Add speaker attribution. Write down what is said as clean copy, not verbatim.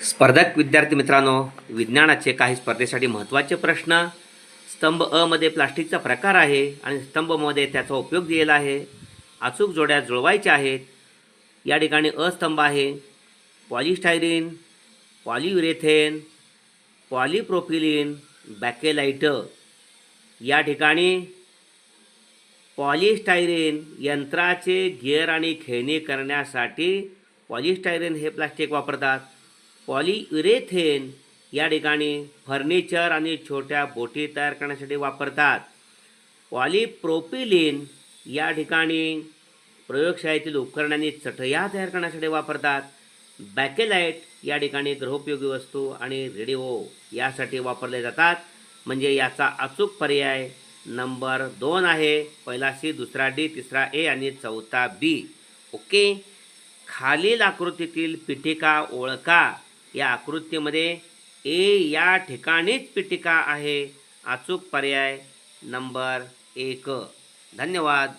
Speaker 1: स्पर्धक विद्यार्थी मित्रांनो, विज्ञानाचे काही स्पर्धेसाठी महत्त्वाचे प्रश्न. स्तंभ अ मध्ये प्लास्टिकचा प्रकार आहे आणि स्तंभ मध्ये त्याचा उपयोग दिलेला आहे. अचूक जोड्या जुळवायच्या आहेत. या ठिकाणी अ स्तंभ आहे. पॉलिस्टायरीन, पॉलियुरेथेन, पॉलिप्रोपिलीन, बॅकेलाइट. या ठिकाणी पॉलिस्टायरीन यंत्राचे गिअर आणि खेळणी करण्यासाठी पॉलिस्टायरीन हे प्लास्टिक वापरतात. पॉलियुरेथेन या ठिकाणी फर्निचर आणि छोट्या बोटी तयार करण्यासाठी वापरतात. पॉलिप्रोपिलीन या ठिकाणी प्रयोगशाळेतील उपकरणांनी चटया तयार करण्यासाठी वापरतात. बॅकेलाइट या ठिकाणी गृहोपयोगी वस्तू आणि रेडिओ यासाठी वापरले जातात. म्हणजे याचा अचूक पर्याय नंबर 2 आहे. पहिला सी, दुसरा डी, तिसरा ए आणि चौथा बी. ओके. खालील आकृतीतील पीठिका ओळखा. या आकृतीमध्ये ए या ठिकाणीच पीठिका आहे. अचूक पर्याय नंबर 1. धन्यवाद.